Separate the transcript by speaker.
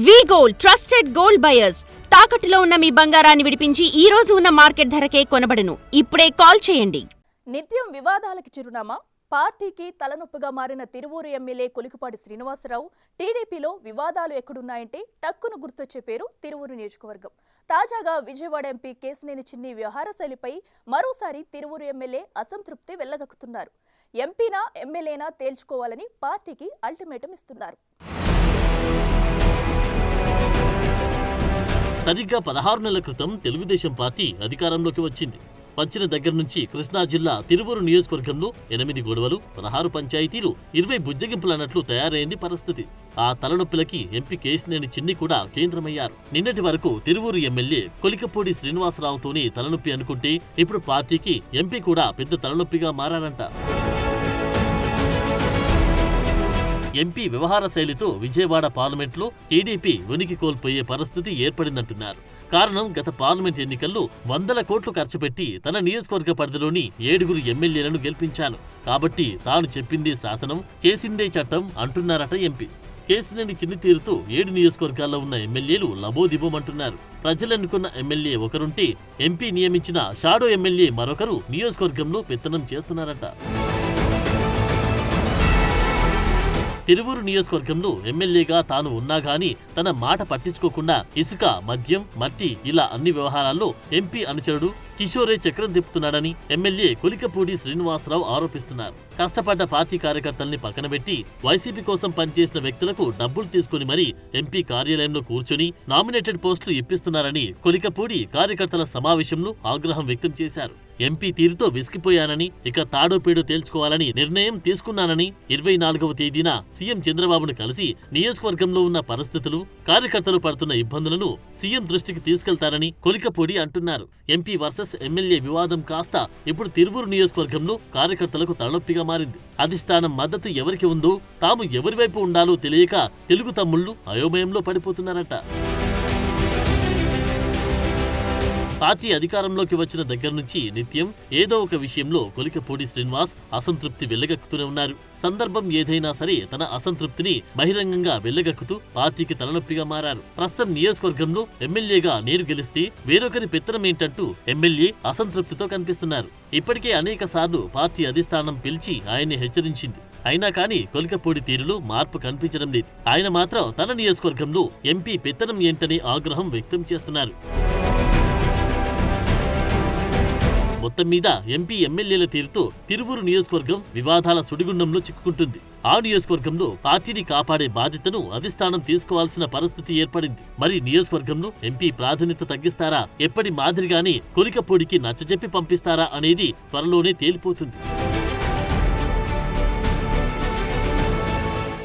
Speaker 1: V-Gold trusted gold buyers తాకట్టులో ఉన్న మీ బంగారాన్ని విడిపించి ఈ రోజు ఉన్న మార్కెట్ ధరకే కొనబడును. ఇప్పుడే కాల్ చేయండి.
Speaker 2: నిత్యం వివాదాలకు చిరునామా పార్టీకి తలనొప్పిగా మారిన తిరువూరు ఎమ్మెల్యే కొలికిపాటి శ్రీనివాసరావు. టీడీపీలో వివాదాలు ఎక్కడున్నాయంటే టక్కును గుర్తొచ్చే పేరు తిరువూరు నియోజకవర్గం. తాజాగా విజయవాడ ఎంపీ కేశినేని చిన్ని వ్యవహార శైలిపై మరోసారి తిరువూరు ఎమ్మెల్యే అసంతృప్తి వెళ్లగక్కుతున్నారు. ఎంపీనా ఎమ్మెల్యేనా తేల్చుకోవాలని పార్టీకి అల్టిమేటం ఇస్తున్నారు.
Speaker 3: సరిగ్గా 16 నెలల క్రితం తెలుగుదేశం పార్టీ అధికారంలోకి వచ్చింది. వచ్చిన దగ్గర నుంచి కృష్ణా జిల్లా తిరువూరు నియోజకవర్గంలో 8 గొడవలు, 16 పంచాయతీలు, 20 బుజ్జగింపులన్నట్లు తయారైంది పరిస్థితి. ఆ తలనొప్పులకి ఎంపీ కేశినేని చిన్ని కూడా కేంద్రమయ్యారు. నిన్నటి వరకు తిరువూరు ఎమ్మెల్యే కొలికపూడి శ్రీనివాసరావుతోనే తలనొప్పి అనుకుంటే ఇప్పుడు పార్టీకి ఎంపీ కూడా పెద్ద తలనొప్పిగా మారారంట. ఎంపీ వ్యవహార శైలితో విజయవాడ పార్లమెంట్లో టీడీపీ ఉనికి కోల్పోయే పరిస్థితి ఏర్పడిందంటున్నారు. కారణం, గత పార్లమెంట్ ఎన్నికల్లో 100 కోట్లు ఖర్చు పెట్టి తన నియోజకవర్గ పరిధిలోని 7 ఎమ్మెల్యేలను గెలిపించాను. కాబట్టి తాను చెప్పిందే శాసనం, చేసిందే చట్టం అంటున్నారట ఎంపీ. కేశినేని చిన్ని తీరుతో 7 నియోజకవర్గాల్లో ఉన్న ఎమ్మెల్యేలు లబోదిబోమంటున్నారు. ప్రజలెన్నుకున్న ఎమ్మెల్యే ఒకరుంటే ఎంపీ నియమించిన షాడో ఎమ్మెల్యే మరొకరు నియోజకవర్గంలో పెత్తనం చేస్తున్నారట. తిరువూరు నియోజకవర్గంలో ఎమ్మెల్యేగా తాను ఉన్నాగాని తన మాట పట్టించుకోకుండా ఇసుక, మద్యం, మట్టి ఇలా అన్ని వ్యవహారాల్లో ఎంపీ అనుచరుడు కిషోరే చక్రం తిప్పుతున్నాడని ఎమ్మెల్యే కొలికపూడి శ్రీనివాసరావు ఆరోపిస్తున్నారు. కష్టపడ్డ పార్టీ కార్యకర్తల్ని పక్కనబెట్టి వైసీపీ కోసం పనిచేసిన వ్యక్తులకు డబ్బులు తీసుకుని మరీ ఎంపీ కార్యాలయంలో కూర్చొని నామినేటెడ్ పోస్టులు ఇప్పిస్తున్నారని కొలికపూడి కార్యకర్తల సమావేశంలో ఆగ్రహం వ్యక్తం చేశారు. ఎంపీ తీరుతో విసిగిపోయానని, ఇక తాడో పేడో తేల్చుకోవాలని నిర్ణయం తీసుకున్నానని 24వ తేదీన సీఎం చంద్రబాబును కలిసి నియోజకవర్గంలో ఉన్న పరిస్థితులు, కార్యకర్తలు పడుతున్న ఇబ్బందులను సీఎం దృష్టికి తీసుకెళ్తారని కొలికపూడి అంటున్నారు. ఎంపీ వర్సెస్ ఎమ్మెల్యే వివాదం కాస్త ఇప్పుడు తిరువూరు నియోజకవర్గంలో కార్యకర్తలకు తలనొప్పిగా మారింది. అధిష్టానం మద్దతు ఎవరికి ఉందో, తాము ఎవరి వైపు ఉండాలో తెలియక తెలుగు తమ్ముళ్లు అయోమయంలో పడిపోతున్నారట. పార్టీ అధికారంలోకి వచ్చిన దగ్గర నుంచి నిత్యం ఏదో ఒక విషయంలో కొలికపూడి శ్రీనివాస్ అసంతృప్తి వెళ్లగక్కుతూనే ఉన్నారు. సందర్భం ఏదైనా సరే తన అసంతృప్తిని బహిరంగంగా వెళ్లగక్కుతూ పార్టీకి తలనొప్పిగా మారారు. ప్రస్తుతం నియోజకవర్గంలో ఎమ్మెల్యేగా నేను గెలిస్తే వేరొకరి పెత్తనమేంటంటూ ఎమ్మెల్యే అసంతృప్తితో కనిపిస్తున్నారు. ఇప్పటికే అనేక సార్లు పార్టీ అధిష్టానం పిలిచి ఆయన్ని హెచ్చరించింది. అయినా కానీ కొలికపూడి తీరులో మార్పు కనిపించడం లేదు. ఆయన మాత్రం తన నియోజకవర్గంలో ఎంపీ పెత్తనం ఏంటనే ఆగ్రహం వ్యక్తం చేస్తున్నారు. మొత్తం మీద ఎంపీ ఎమ్మెల్యేల తీరుతో తిరువూరు నియోజకవర్గం వివాదాల సుడిగుండంలో చిక్కుకుంటుంది. ఆ నియోజకవర్గంలో పార్టీని కాపాడే బాధ్యతను అధిష్టానం తీసుకోవాల్సిన పరిస్థితి ఏర్పడింది. మరి నియోజకవర్గంలో ఎంపీ ప్రాధాన్యత తగ్గిస్తారా, ఎప్పటి మాదిరిగానే కొలికపూడికి నచ్చజెప్పి పంపిస్తారా అనేది త్వరలోనే తేలిపోతుంది.